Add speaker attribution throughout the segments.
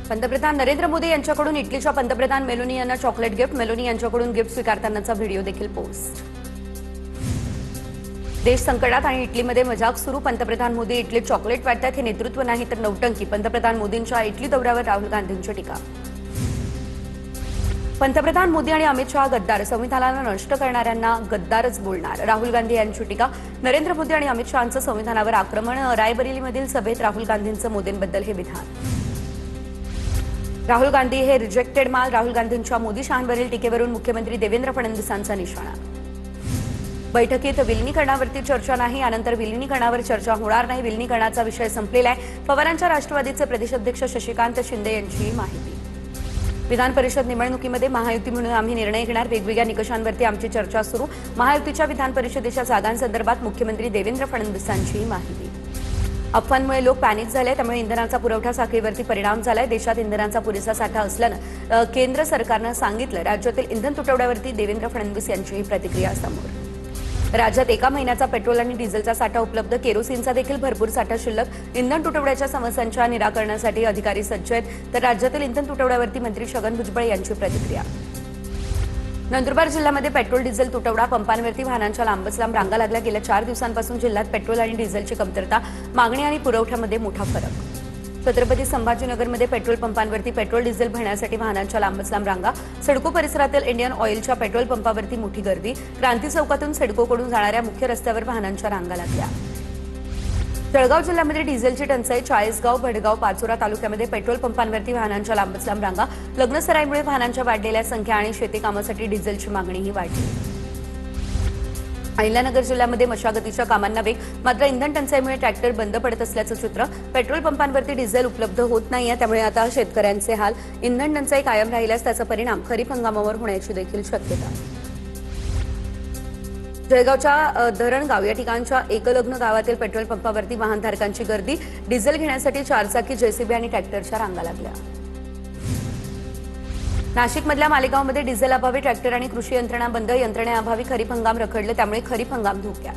Speaker 1: पंतप्रधान नरेंद्र मोदी यांच्याकडून इटलीच्या पंतप्रधान मेलोनी यांना चॉकलेट गिफ्ट. मेलोनी यांच्याकडून गिफ्ट स्वीकारतानाचा व्हिडिओ देखील पोस्ट. देश संकटात आणि इटलीमध्ये मजाक सुरू. पंतप्रधान मोदी इटलीत चॉकलेट वाटतात. हे नेतृत्व नाही तर नौटंकी. पंतप्रधान मोदींच्या इटली दौऱ्यावर राहुल गांधींची टीका. पंतप्रधान मोदी आणि अमित शहा गद्दार. संविधानाला नष्ट करणाऱ्यांना गद्दारच बोलणार. राहुल गांधी यांची टीका. नरेंद्र मोदी आणि अमित शहांचं संविधानावर आक्रमण. रायबरेलीमधील सभेत राहुल गांधींचं मोदींबद्दल हे विधान. राहुल गांधी हे रिजेक्टेड माल. राहुल गांधींच्या मोदी शहांवरील टीकेवरून मुख्यमंत्री देवेंद्र फडणवीसांचा निशाणा. बैठकीत विलिनीकरणावरती चर्चा नाही. यानंतर विलिनीकरणावर चर्चा होणार नाही. विलिनीकरणाचा विषय संपलेला आहे. पवारांच्या राष्ट्रवादीचे प्रदेशाध्यक्ष शशिकांत शिंदे यांची माहिती. विधान परिषद निवडणुकीमध्ये महायुती म्हणून आम्ही निर्णय घेणार. वेगवेगळ्या निकषांवरती आमची चर्चा सुरू. महायुतीच्या विधान परिषदेच्या जागांसंदर्भात मुख्यमंत्री देवेंद्र फडणवीसांची माहिती. अफवांमुळे लोक पॅनिक झाले. त्यामुळे इंधनाचा पुरवठा साखळीवरती परिणाम झालाय. देशात इंधनाचा पुरेसा साठा असल्यानं केंद्र सरकारनं सांगितलं. राज्यातील इंधन तुटवड्यावरती देवेंद्र फडणवीस यांची प्रतिक्रिया समोर. राज्यात एका महिन्याचा पेट्रोल आणि डिझेलचा साठा उपलब्ध. केरोसिनचा देखील भरपूर साठा शिल्लक. इंधन तुटवड्याच्या समस्यांच्या निराकरणासाठी अधिकारी सज्ज आहेत. तर राज्यातील इंधन तुटवड्यावरती मंत्री छगन भुजबळ यांची प्रतिक्रिया. नंदुरबार जिल्ह्यामध्ये पेट्रोल डिझेल तुटवडा. पंपांवरती वाहनांच्या लांबच लांब रांगा लागल्या. गेल्या 4 दिवसांपासून जिल्ह्यात पेट्रोल आणि डिझेलची कमतरता. मागणी आणि पुरवठ्यामध्ये मोठा फरक. छत्रपती संभाजीनगरमध्ये पेट्रोल पंपांवरती पेट्रोल डिझेल भरण्यासाठी वाहनांच्या लांबच लांब रांगा. सिडको परिसरातील इंडियन ऑइलच्या पेट्रोल पंपावरती मोठी गर्दी. क्रांती चौकातून सिडकोकडून जाणाऱ्या मुख्य रस्त्यावर वाहनांच्या रांगा लागल्या. जळगाव जिल्ह्यामध्ये डिझेलची टंचाई. चाळीसगाव, भडगाव, पाचोरा तालुक्यामध्ये पेट्रोल पंपांवरती वाहनांच्या लांबच लांब रांगा. लग्नसराईमुळे वाहनांच्या वाढलेल्या संख्या आणि शेती कामासाठी डिझेलची मागणीही वाढली. अहिल्यानगर जिल्ह्यामध्ये मशागतीच्या कामांना वेग. मात्र इंधन टंचाईमुळे ट्रॅक्टर बंद पडत असल्याचं चित्र. पेट्रोल पंपांवरती डिझेल उपलब्ध होत नाहीये. त्यामुळे आता शेतकऱ्यांचे हाल. इंधन टंचाई कायम राहिल्यास त्याचा परिणाम खरीप हंगामावर होण्याची देखील शक्यता. जळगावच्या धरणगाव या ठिकाणच्या एकलग्न गावातील पेट्रोल पंपावरती वाहनधारकांची गर्दी. डिझेल घेण्यासाठी 4 चाकी जेसीबी आणि ट्रॅक्टरच्या रांगा लागल्या. नाशिकमधल्या मालेगावमध्ये डिझेल अभावी ट्रॅक्टर आणि कृषी यंत्रणा बंद. यंत्रणेअभावी खरीप हंगाम रखडले. त्यामुळे खरीप हंगाम धोक्यात.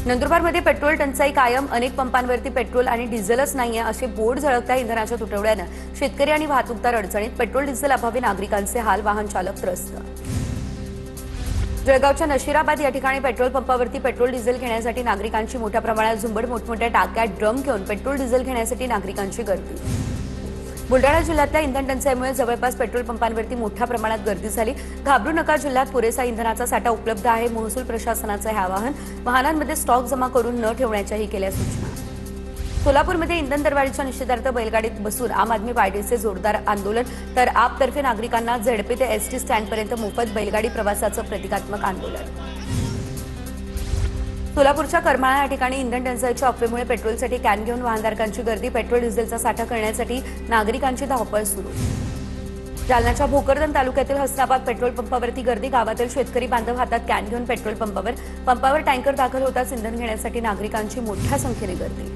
Speaker 1: नंदुरबारमध्ये पेट्रोल टंचाई कायम. अनेक पंपांवरती पेट्रोल आणि डिझेलच नाहीये असे बोर्ड झळकताय. इंधनाच्या तुटवड्यानं शेतकरी आणि वाहतूकदार अडचणीत. पेट्रोल डिझेल अभावी नागरिकांचे हाल. वाहन चालक त्रस्त. जळगावच्या नशिराबाद या ठिकाणी पेट्रोल पंपावरती पेट्रोल डिझेल घेण्यासाठी नागरिकांची मोठ्या प्रमाणात झुंबड. मोठमोठ्या टाक्यात ड्रम घेऊन पेट्रोल डिझेल घेण्यासाठी नागरिकांची गर्दी. बुलडाणा जिल्ह्यातल्या इंधन टंचाईमुळे जवळपास पेट्रोल पंपांवरती मोठ्या प्रमाणात गर्दी झाली. घाबरू नका, जिल्ह्यात पुरेसा इंधनाचा साठा उपलब्ध आहे. महसूल प्रशासनाचं हे आवाहन. वाहनांमध्ये स्टॉक जमा करून न ठेवण्याच्याही केल्या सूचना. सोलापूरमध्ये इंधन दरवाढीच्या निषेधार्थ बैलगाडीत बसून आम आदमी पार्टीचे जोरदार आंदोलन. तर आपतर्फे नागरिकांना झेडपी ते एसटी स्टँडपर्यंत मोफत बैलगाडी प्रवासाचं प्रतिकात्मक आंदोलन. सोलापूरच्या करमाळा या ठिकाणी इंधन टंचाईच्या अफवेमुळे पेट्रोलसाठी कॅन घेऊन वाहनधारकांची गर्दी. पेट्रोल डिझेलचा साठा करण्यासाठी नागरिकांची धावपळ सुरू. जालन्याच्या भोकरदन तालुक्यातील हसनाबाद पेट्रोल पंपावरती गर्दी. गावातील शेतकरी बांधव हातात कॅन घेऊन पेट्रोल पंपावर टँकर दाखल होताच इंधन घेण्यासाठी नागरिकांची मोठ्या संख्येने गर्दी.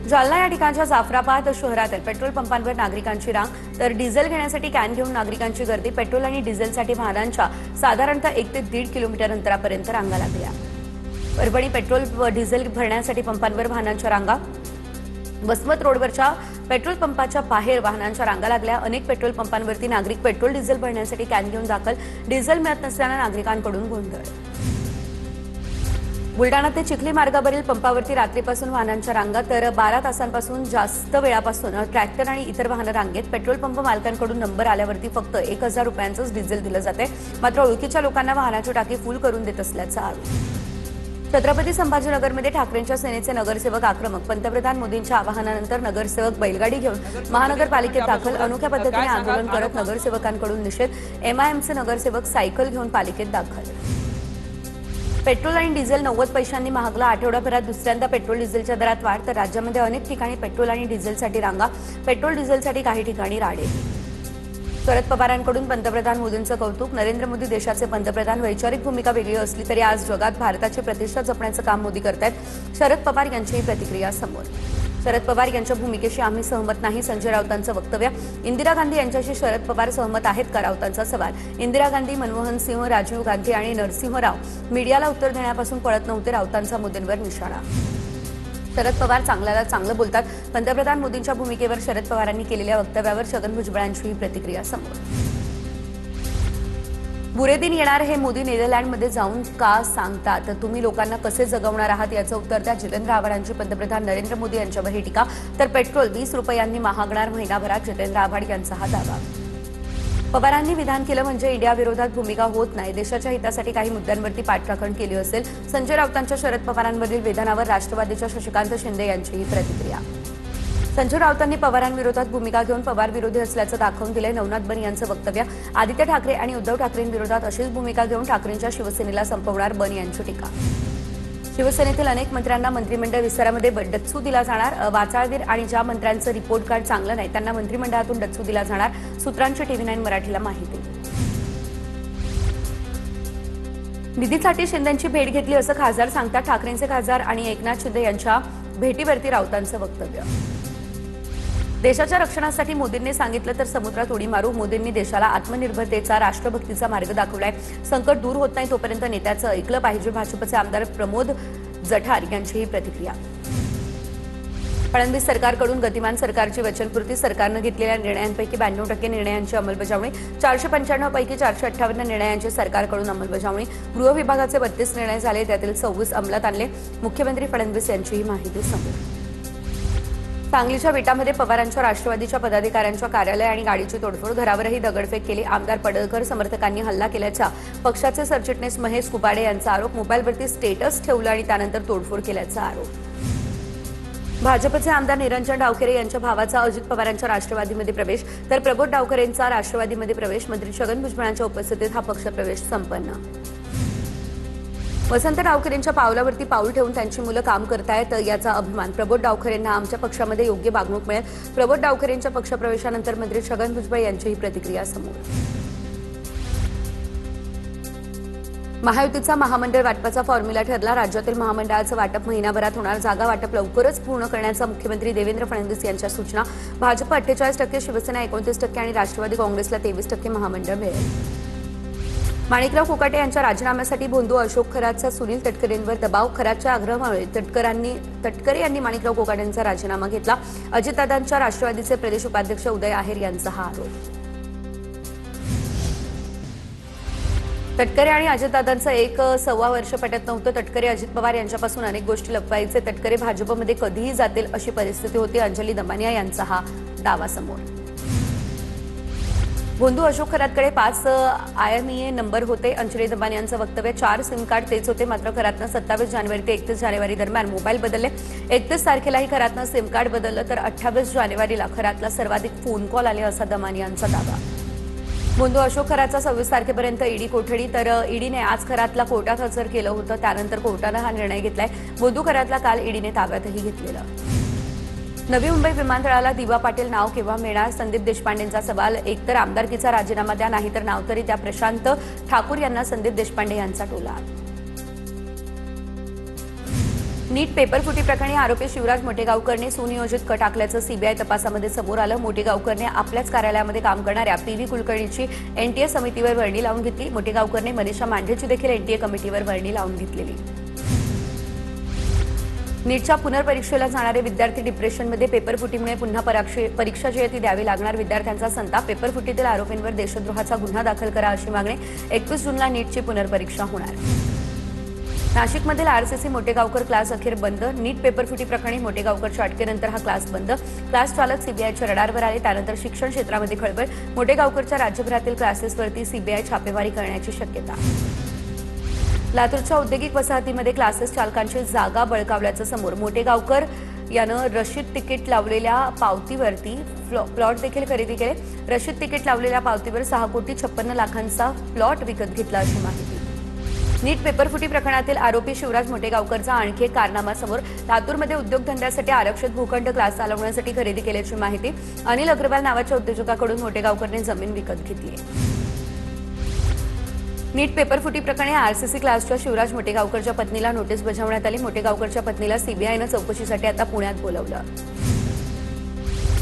Speaker 1: जालना या ठिकाणच्या जाफराबाद शहरातील पेट्रोल पंपांवर नागरिकांची रांग. तर डिझेल घेण्यासाठी कॅन घेऊन नागरिकांची गर्दी. पेट्रोल आणि डिझेलसाठी वाहनांच्या साधारणतः 1 ते 1.5 किलोमीटर अंतरापर्यंत रांगा लागल्या. परभणी पेट्रोल व डिझेल भरण्यासाठी पंपांवर वाहनांच्या रांगा. वसमत रोडवरच्या पेट्रोल पंपाच्या बाहेर वाहनांच्या रांगा लागल्या. अनेक पेट्रोल पंपांवरती नागरिक पेट्रोल डिझेल भरण्यासाठी कॅन घेऊन दाखल. डिझेल मिळत नसल्यानं नागरिकांकडून गोंधळ. बुलडाणा ते चिखली मार्गावरील पंपावरती रात्रीपासून वाहनांच्या रांगा. तर 12 तासांपासून जास्त वेळापासून ट्रॅक्टर आणि इतर वाहनं रांगेत. पेट्रोल पंप मालकांकडून नंबर आल्यावरती फक्त 1000 रुपयांचंच डिझेल दिलं जाते. मात्र ओळखीच्या लोकांना वाहनाची टाकी फुल करून देत असल्याचा आरोप. छत्रपती संभाजीनगरमध्ये ठाकरेंच्या सेनेचे नगरसेवक आक्रमक. पंतप्रधान मोदींच्या आवाहनानंतर नगरसेवक बैलगाडी घेऊन महानगरपालिकेत दाखल. अनोख्या पद्धतीने आंदोलन करत नगरसेवकांकडून निषेध. एमआयएमचे नगरसेवक सायकल घेऊन पालिकेत दाखल. पेट्रोल आणि डिझेल 90 पैशांनी महागला. आठवडाभरात दुसऱ्यांदा पेट्रोल डिझेलच्या दरात वाढ. तर राज्यामध्ये अनेक ठिकाणी पेट्रोल आणि डिझेलसाठी रांगा. पेट्रोल डिझेलसाठी काही ठिकाणी राडे. शरद पवारांकडून पंतप्रधान मोदींचं कौतुक. नरेंद्र मोदी देशाचे पंतप्रधान. वैचारिक भूमिका वेगळी असली तरी आज जगात भारताची प्रतिष्ठा जपण्याचं काम मोदी करतायत. शरद पवार यांचीही प्रतिक्रिया समोर. शरद पवार यांच्या भूमिकेशी आम्ही सहमत नाही. संजय राऊतांचं वक्तव्य. इंदिरा गांधी यांच्याशी शरद पवार सहमत आहेत का? राऊतांचा सवाल. इंदिरा गांधी, मनमोहन सिंह, राजीव गांधी आणि नरसिंह राव मीडियाला उत्तर देण्यापासून पळत नव्हते. राऊतांचा मोदींवर निशाणा. शरद पवार चांगल्याला चांगलं बोलतात. पंतप्रधान मोदींच्या भूमिकेवर शरद पवारांनी केलेल्या वक्तव्यावर छगन भुजबळांची ही प्रतिक्रिया समोर. बुरे दिन येणार हे मोदी नेदरलँडमध्ये जाऊन का सांगतात? तुम्ही लोकांना कसे जगवणार आहात याचं उत्तर द्या. जितेंद्र आव्हाडांची पंतप्रधान नरेंद्र मोदी यांच्यावर ही टीका. तर पेट्रोल 20 रुपयांनी महागणार महिनाभरात, जितेंद्र आव्हाड यांचा हा दावा. पवारांनी विधान केलं म्हणजे इंडिया विरोधात भूमिका होत नाही. देशाच्या हितासाठी काही मुद्द्यांवरती पाठराखण केली असेल. संजय राऊतांच्या शरद पवारांवरील विधानावर राष्ट्रवादीच्या शशिकांत शिंदे यांची ही प्रतिक्रिया. संजय राऊतांनी पवारांविरोधात भूमिका घेऊन पवार विरोधी असल्याचं दाखवून दिलंय. नवनाथ बन यांचं वक्तव्य. आदित्य ठाकरे आणि उद्धव ठाकरेंविरोधात अशीच भूमिका घेऊन ठाकरेंच्या शिवसेनेला संपवणार, बन यांची टीका. शिवसेनेतील अनेक मंत्र्यांना मंत्रिमंडळ विस्तारामध्ये डच्चू दिला जाणार. वाचाळवीर आणि ज्या मंत्र्यांचं रिपोर्ट कार्ड चांगलं नाही त्यांना मंत्रिमंडळातून डच्चू दिला जाणार, सूत्रांची TV9 मराठीला माहिती. निधीसाठी शिंदेंची भेट घेतली असं खासदार सांगतात. ठाकरेंचे खासदार आणि एकनाथ शिंदे यांच्या भेटीवरती राऊतांचं वक्तव्य. देशाच्या रक्षणासाठी मोदींनी सांगितलं तर समुद्रात उडी मारू. मोदींनी देशाला आत्मनिर्भरतेचा, राष्ट्रभक्तीचा मार्ग दाखवलाय. संकट दूर होत नाही तोपर्यंत नेत्याचं ऐकलं पाहिजे. भाजपचे आमदार प्रमोद जठार यांची ही प्रतिक्रिया. फडणवीस सरकारकडून गतिमान सरकारची वचनपूर्ती. सरकारनं घेतलेल्या निर्णयांपैकी 92% निर्णयांची अंमलबजावणी. 495 पैकी 458 निर्णयांची सरकारकडून अंमलबजावणी. गृह विभागाचे 32 निर्णय झाले, त्यातील 26 अंमलात आणले. मुख्यमंत्री फडणवीस यांची ही माहिती समोर. सांगलीच्या विटामध्ये पवारांच्या राष्ट्रवादीच्या पदाधिकाऱ्यांच्या कार्यालय आणि गाडीची तोडफोड. घरावरही दगडफेक केली. आमदार पडळकर समर्थकांनी हल्ला केल्याचा पक्षाचे सरचिटणीस महेश कुपाडे यांचा आरोप. मोबाईलवरती स्टेटस ठेवलं आणि त्यानंतर तोडफोड केल्याचा आरोप. भाजपचे आमदार निरंजन डावखरे यांच्या भावाचा अजित पवारांच्या राष्ट्रवादीमध्ये प्रवेश, तर प्रबोध डावखरेंचा राष्ट्रवादीमध्ये प्रवेश. मंत्री छगन भुजबळांच्या उपस्थितीत हा पक्षप्रवेश संपन्न. वसंत डावखरेंच्या पावलावरती पाऊल ठेवून त्यांची मुलं काम करतायत याचा अभिमान. प्रबोध डावखरेंना आमच्या पक्षामध्ये योग्य वागणूक मिळेल. प्रबोध डावखरेंच्या पक्षप्रवेशानंतर मंत्री छगन भुजबळ यांची ही प्रतिक्रिया समोर. महायुतीचा महामंडळ वाटपाचा फॉर्म्युला ठरला. राज्यातील महामंडळाचं वाटप महिनाभरात होणार. जागा वाटप लवकरच पूर्ण करण्याचा मुख्यमंत्री देवेंद्र फडणवीस यांच्या सूचना. भाजप 48%, शिवसेना 29% आणि राष्ट्रवादी काँग्रेसला 23% महामंडळ मिळेल. माणिकराव कोकाटे यांच्या राजीनाम्यासाठी भोंदू अशोक खरातचा सुनील तटकरेंवर दबाव. खरातच्या आग्रहामुळे तटकरे यांनी माणिकराव कोकाटेंचा राजीनामा घेतला. अजितदादांच्या राष्ट्रवादीचे प्रदेश उपाध्यक्ष उदय आहेर यांचा हा आरोप. तटकरे आणि अजितदादांचं 1.25 वर्ष पटत नव्हतं. तटकरे अजित पवार यांच्यापासून अनेक गोष्टी लपवायचे. तटकरे भाजपमध्ये कधीही जातील अशी परिस्थिती होती. अंजली दमानिया यांचा हा दावा समोर. भोंदू अशोक खरातकडे 5 IMEI नंबर होते. अंजली दमानियांचं वक्तव्य. 4 सिम कार्ड तेच होते. मात्र खरातनं 27 जानेवारी ते 31 जानेवारी दरम्यान मोबाईल बदलले. 31 तारखेलाही खरातनं सिम कार्ड बदललं, तर 28 जानेवारीला खरातला सर्वाधिक फोन कॉल आले असा दमानियांचा दावा. भोंदू अशोक खरातचा 26 तारखेपर्यंत ईडी कोठडी, तर ईडीने आज खरातला कोर्टात हजर केलं होतं. त्यानंतर कोर्टानं हा निर्णय घेतलाय. भोंदू खरातला काल ईडीने ताब्यातही घेतलेलं. नवी मुंबई विमानतळाला दिवा पाटील नाव केव्हा मिळणार? संदीप देशपांडेंचा सवाल. एकतर आमदारकीचा राजीनामा द्या, नाहीतर नाव तरी त्या. प्रशांत ठाकूर यांना संदीप देशपांडे यांचा टोला. नीट पेपरफुटी प्रकरणी आरोपी शिवराज मोटेगावकरने सुनियोजित कट टाकल्याचं सीबीआय तपासामध्ये समोर आलं. मोटेगावकरने आपल्याच कार्यालयामध्ये काम करणाऱ्या PV कुलकर्णीची NTA समितीवर वर्णी लावून घेतली. मोटेगावकरने मनीषा मांढरेची देखील NTA कमिटीवर वर्णी लावून घेतलेली. नीटच्या पुनर्परीक्षेला जाणारे विद्यार्थी डिप्रेशनमध्ये. पेपरफुटीमुळे पुन्हा परीक्षा जी आहे ती द्यावी लागणार. विद्यार्थ्यांचा संताप. पेपरफुटीतील आरोपींवर देशद्रोहाचा गुन्हा दाखल करा अशी मागणी. 21 जूनला नीटची पुनर्परीक्षा होणार. नाशिकमधील RCC मोटेगावकर क्लास अखेर बंद. नीट पेपरफुटी प्रकरणी मोटेगावकरच्या अटकेनंतर हा क्लास बंद. क्लास चालक सीबीआयच्या रडारवर आले. त्यानंतर शिक्षण क्षेत्रामध्ये खळबळ. मोटेगावकरच्या राज्यभरातील क्लासेसवरती सीबीआय छापेमारी करण्याची शक्यता. लातूरच्या औद्योगिक वसाहतीमध्ये क्लासेस चालकांची जागा बळकावल्याचं समोर. मोटेगावकर यानं रशीद तिकीट लावलेल्या पावतीवरती प्लॉट देखील खरेदी केले. रशीद तिकीट लावलेल्या पावतीवर 6,56,00,000 प्लॉट विकत घेतला अशी माहिती. नीट पेपरफुटी प्रकरणातील आरोपी शिवराज मोटेगावकरचा आणखी एक कारनामा समोर. लातूरमध्ये उद्योगधंद्यासाठी आरक्षित भूखंड क्लास चालवण्यासाठी खरेदी केल्याची माहिती. अनिल अग्रवाल नावाच्या उद्योजकाकडून मोटेगावकरने जमीन विकत घेतली. नीट पेपरफुटी प्रकरणी RCC क्लासच्या शिवराज मोटेगावकरच्या पत्नीला नोटीस बजावण्यात आली. मोटेगावकरच्या पत्नीला सीबीआयनं चौकशीसाठी आता पुण्यात बोलावलं.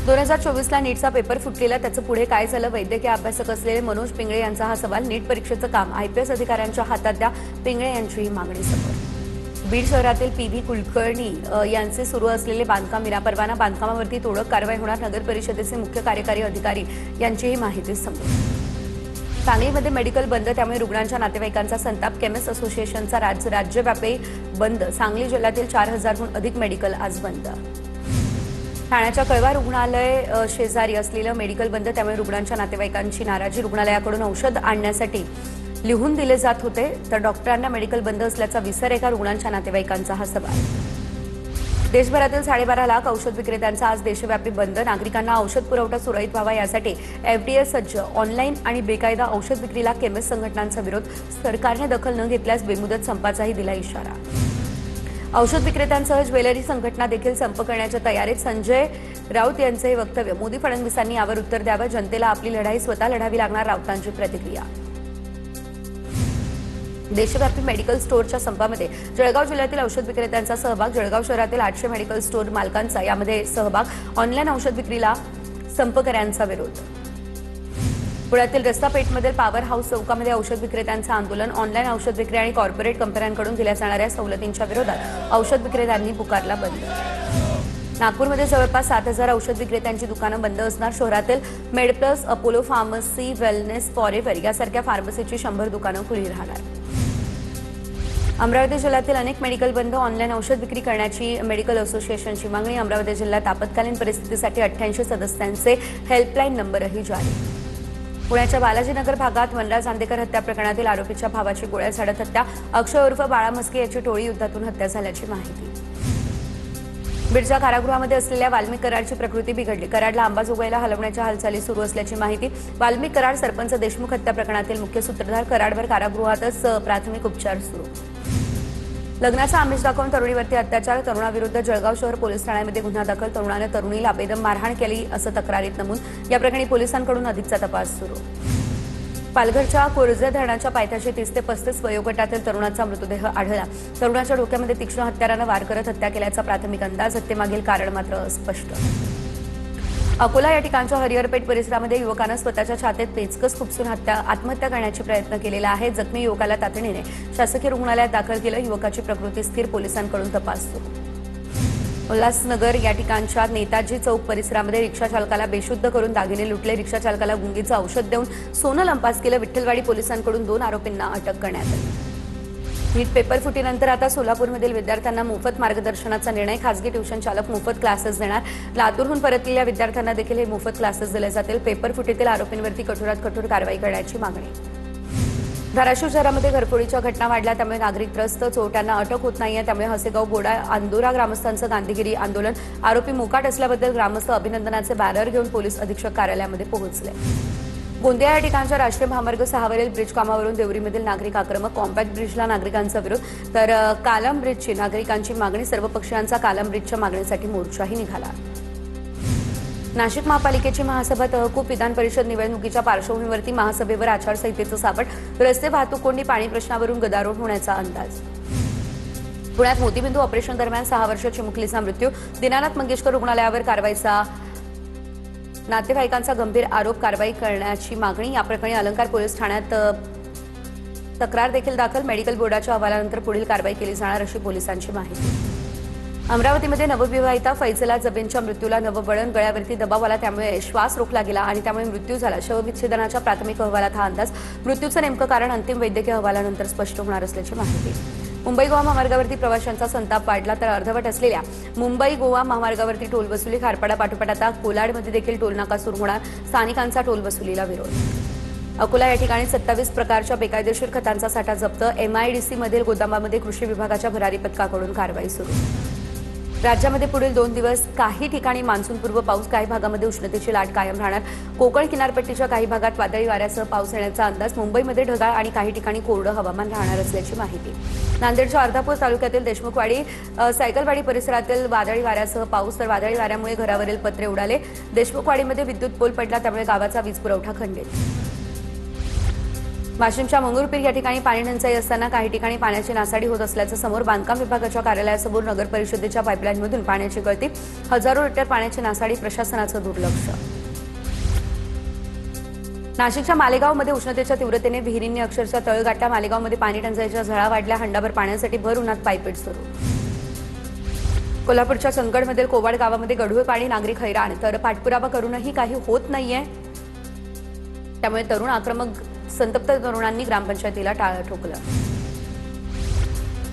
Speaker 1: 2024ला नीटचा पेपर फुटलेला, त्याचं पुढे काय झालं? वैद्यकीय अभ्यासक असलेले मनोज पिंगळे यांचा हा सवाल. नीट परीक्षेचं काम IPS अधिकाऱ्यांच्या हातात द्या, पिंगळे यांची ही मागणी समोर. बीड शहरातील पीव्ही कुलकर्णी यांचे सुरू असलेले बांधकाम विनापरवाना बांधकामावरती तोडक कारवाई होणार, नगर परिषदेचे मुख्य कार्यकारी अधिकारी यांची ही माहिती समोर. सांगलीमध्ये मेडिकल बंद, त्यामुळे रुग्णांच्या नातेवाईकांचा संताप. केमिस्ट असोसिएशनचा राज्यव्यापी बंद. सांगली जिल्ह्यातील 4000हून अधिक मेडिकल आज बंद. ठाण्याच्या कळवा रुग्णालय शेजारी असलेलं मेडिकल बंद, त्यामुळे रुग्णांच्या नातेवाईकांची नाराजी. रुग्णालयाकडून औषध आणण्यासाठी लिहून दिले जात होते, तर डॉक्टरांना मेडिकल बंद असल्याचा विसर एका रुग्णांच्या नातेवाईकांचा हा सवाल. देशभरातील 12.5 लाख औषध विक्रेत्यांचा आज देशव्यापी बंद. नागरिकांना औषध पुरवठा सुरळीत व्हावा यासाठी FDA सज्ज. ऑनलाईन आणि बेकायदा औषध विक्रीला केमिस्ट संघटनांचा विरोध. सरकारने दखल न घेतल्यास बेमुदत संपाचाही दिला इशारा. औषध विक्रेत्यांसह ज्वेलरी संघटना देखील संप करण्याच्या तयारीत. संजय राऊत यांचे हे वक्तव्य. मोदी फडणवीसांनी यावर उत्तर द्यावं. जनतेला आपली लढाई स्वतः लढावी लागणार, राऊतांची प्रतिक्रिया. देशव्यापी मेडिकल स्टोअरच्या संपामध्ये जळगाव जिल्ह्यातील औषध विक्रेत्यांचा सहभाग. जळगाव शहरातील 800 मेडिकल स्टोअर मालकांचा यामध्ये सहभाग. ऑनलाईन औषध विक्रीला संपकऱ्यांचा विरोध. पुण्यातील रस्ता पेठमधील पॉवर हाऊस चौकामध्ये औषध विक्रेत्यांचं आंदोलन. ऑनलाईन औषध विक्री आणि कॉर्पोरेट कंपन्यांकडून दिल्या जाणाऱ्या सवलतींच्या विरोधात औषध विक्रेत्यांनी पुकारला बंद. नागपूरमध्ये जवळपास 7000 औषध विक्रेत्यांची दुकानं बंद असणार. शहरातील MedPlus, Apollo pharmacy, wellness, forever यासारख्या फार्मसीची 100 दुकानं खुली राहणार. अमरावती जिल्ह्यातील अनेक मेडिकल बंद. ऑनलाईन औषध विक्री करण्याची मेडिकल असोसिएशनची मागणी. अमरावती जिल्ह्यात आपत्कालीन परिस्थितीसाठी 88 सदस्यांचे हेल्पलाईन नंबरही जारी. पुण्याच्या बालाजीनगर भागात वनराज आंदेकर हत्या प्रकरणातील आरोपीच्या भावाची गोळ्या झाडत हत्या. अक्षय उर्फ बाळा म्हस्के याची टोळी युद्धातून हत्या झाल्याची माहिती. बीडच्या कारागृहामध्ये असलेल्या वाल्मिक कराडची प्रकृती बिघडली. कराडला अंबाजोगाईला हलवण्याच्या हालचाली सुरू असल्याची माहिती. वाल्मिक कराड सरपंच देशमुख हत्या प्रकरणातील मुख्य सूत्रधार. कराडवर कारागृहातच प्राथमिक उपचार सुरू. लग्नाचा आमिष दाखवून तरुणीवरती अत्याचार. तरुणाविरुद्ध जळगाव शहर पोलीस ठाण्यामध्ये गुन्हा दाखल. तरुणाने तरुणीला बेदम मारहाण केली असं तक्रारीत नमूद. या प्रकरणी पोलिसांकडून अधिकचा तपास सुरू. पालघरच्या कोरजे धरणाच्या पायथ्याशी 30 ते 35 वयोगटातील तरुणाचा मृतदेह आढळला. तरुणाच्या डोक्यामध्ये तीक्ष्ण हत्यारानं वार करत हत्या केल्याचा प्राथमिक अंदाज. हत्येमागील कारण मात्र अस्पष्ट. अकोला या ठिकाणच्या हरिहरपेठ परिसरामध्ये युवकानं स्वतःच्या छातीत पेचकस खुपसून आत्महत्या करण्याचा प्रयत्न केलेला आहे. जखमी युवकाला तातडीने शासकीय रुग्णालयात दाखल केलं. युवकाची प्रकृती स्थिर. पोलिसांकडून तपास सुरू. उल्हासनगर या ठिकाणच्या नेताजी चौक परिसरामध्ये रिक्षा चालकाला बेशुद्ध करून दागिने लुटले. रिक्षा चालकाला गुंगीचं औषध देऊन सोनं लंपास केलं. विठ्ठलवाडी पोलिसांकडून 2 आरोपींना अटक करण्यात आली. नीट पेपर फुटीनंतर आता सोलापूरमधील विद्यार्थ्यांना मोफत मार्गदर्शनाचा निर्णय. खासगी ट्युशन चालक मोफत क्लासेस देणार. लातूरहून परतलेल्या विद्यार्थ्यांना देखील हे मोफत क्लासेस दिले जातील. पेपर फुटीतील आरोपींवरती कठोरात कठोर कारवाई करण्याची मागणी. धाराशिव शहरामध्ये घरफोडीच्या घटना वाढल्या, त्यामुळे नागरिक त्रस्त. चोरट्यांना अटक होत नाहीये, त्यामुळे हसेगाव बोडा अंदोरा ग्रामस्थांचं गांधीगिरी आंदोलन. आरोपी मोकाट असल्याबद्दल ग्रामस्थ अभिनंदनाचे बॅनर घेऊन पोलीस अधीक्षक कार्यालयामध्ये पोहोचले. गोंदिया या ठिकाणच्या राष्ट्रीय महामार्ग 6वरील ब्रिज कामावरून देवरीमधील नागरिक आक्रमक. कॉम्पॅक्ट ब्रिजला नागरिकांचा विरोध, तर कालम ब्रिजची नागरिकांची मागणी. सर्व पक्षांचा कालम ब्रिजच्या मागणीसाठी मोर्चाही निघाला. नाशिक महापालिकेची महासभा तहकूब. विधान परिषद निवडणुकीच्या पार्श्वभूमीवरती महासभेवर आचारसंहितेचं सापट. रस्ते वाहतूक कोंडी, पाणी प्रश्नावरून गदारोळ होण्याचा अंदाज. पुण्यात मोतीबिंदू ऑपरेशन दरम्यान 6 वर्षीय चिमुकलीचा मृत्यू. दीनानाथ मंगेशकर रुग्णालयावर कारवाईचा नातेवाईकांचा गंभीर आरोप. कारवाई करण्याची मागणी. या प्रकरणी अलंकार पोलीस ठाण्यात तक्रार देखील दाखल. मेडिकल बोर्डाच्या अहवालानंतर पुढील कारवाई केली जाणार अशी पोलिसांची माहिती. अमरावतीमध्ये नवविवाहिता फैजला जबीनच्या मृत्यूला नववळण. गळ्यावरती दबाव आला, त्यामुळे श्वास रोखला गेला आणि त्यामुळे मृत्यू झाला. शवविच्छेदनाच्या प्राथमिक अहवालात हा अंदाज. मृत्यूचं नेमकं कारण अंतिम वैद्यकीय अहवालानंतर स्पष्ट होणार असल्याची माहिती. मुंबई गोवा महामार्गावरती प्रवाशांचा संताप वाढला, तर अर्धवट असलेल्या मुंबई गोवा महामार्गावरती टोल वसुली. खारपाडा पाठोपाठ आता कोलाडमध्ये देखील टोलनाका सुरू होणार. स्थानिकांचा टोल वसुलीला विरोध. अकोला या ठिकाणी 27 प्रकारच्या बेकायदेशीर खतांचा साठा जप्त. MIDC मधील गोदामामध्ये कृषी विभागाच्या भरारी पथकाकडून कारवाई सुरू. राज्यामध्ये पुढील 2 दिवस काही ठिकाणी मान्सूनपूर्व पाऊस. काही भागामध्ये उष्णतेची लाट कायम राहणार. कोकण किनारपट्टीच्या काही भागात वादळी वाऱ्यासह पाऊस येण्याचा अंदाज. मुंबईमध्ये ढगाळ आणि काही ठिकाणी कोरडं हवामान राहणार असल्याची माहिती. नांदेडच्या अर्धापूर तालुक्यातील देशमुखवाडी सायकलवाडी परिसरातील वादळी वाऱ्यासह पाऊस, तर वादळी वाऱ्यामुळे घरावरील पत्रे उडाले. देशमुखवाडीमध्ये विद्युत पोल पडला, त्यामुळे गावाचा वीज पुरवठा खंडित. वाशिमच्या मंगरुळपीर या ठिकाणी पाणी टंचाई असताना काही ठिकाणी पाण्याची नासाडी होत असल्याचं समोर. बांधकाम विभागाच्या कार्यालयासमोर नगर परिषदेच्या पाईपलाईनमधून पाण्याची गळती. हजारो लिटर पाण्याची नासाडी. प्रशासनाचं दुर्लक्ष. नाशिकच्या मालेगावमध्ये उष्णतेच्या तीव्रतेने विहिरींनी अक्षरशः तळ गाठला। मालेगावमध्ये पाणी टंचाईच्या झळा वाढल्या। हंडाभर पाण्यासाठी भर उन्हात पायपीट सुरू। कोल्हापूरच्या चंदगडमधील कोवाड गावामध्ये गढूळ पाणी, नागरिक हैराण। तर पाठपुरावा करूनही काही होत नाहीये, त्यामुळे तरुण आक्रमक संतप्त तरुणांनी ग्रामपंचायतीला टाळं ठोकलं।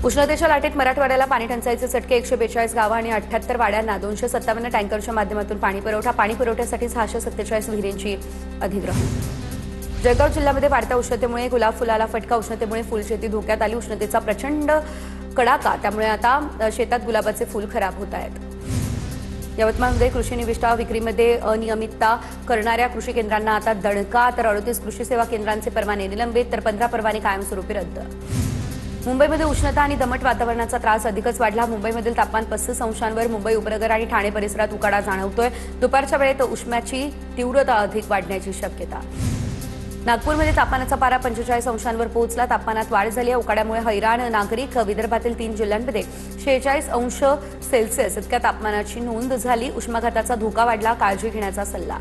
Speaker 1: उष्णतेच्या लाटेत मराठवाड्याला पाणी टंचाईचे चटके। 142 गावं आणि 78 वाड्यांना 257 टँकरच्या माध्यमातून पाणी पुरवठा। पाणी पुरवठ्यासाठी 647 विहिरींची अधिग्रहण। जळगाव जिल्ह्यामध्ये वाढत्या उष्णतेमुळे गुलाब फुलाला फटका। उष्णतेमुळे फुलशेती धोक्यात आली। उष्णतेचा प्रचंड कडाका, त्यामुळे आता शेतात गुलाबाचे फूल खराब होत आहेत। यवतमाळमध्ये कृषी निविष्ठा विक्रीमध्ये अनियमितता करणाऱ्या कृषी केंद्रांना आता दणका। तर 38 कृषी सेवा केंद्रांचे परवाने निलंबित, तर 15 परवाने कायमस्वरूपी रद्द। मुंबईमध्ये उष्णता आणि दमट वातावरणाचा त्रास अधिकच वाढला। मुंबईमधील तापमान 35 अंशांवर। मुंबई उपनगर आणि ठाणे परिसरात उकाडा जाणवतोय। दुपारच्या वेळेत उष्म्याची तीव्रता अधिक वाढण्याची शक्यता। नागपूरमध्ये तापमानाचा पारा 45 अंशांवर पोहोचला। तापमानात वाढ झाली आहे। उकाड्यामुळे हैराण नागरिक। विदर्भातील 3 जिल्ह्यांमध्ये 46 अंश सेल्सिअस इतक्या तापमानाची नोंद झाली। उष्माघाताचा धोका वाढला, काळजी घेण्याचा सल्ला।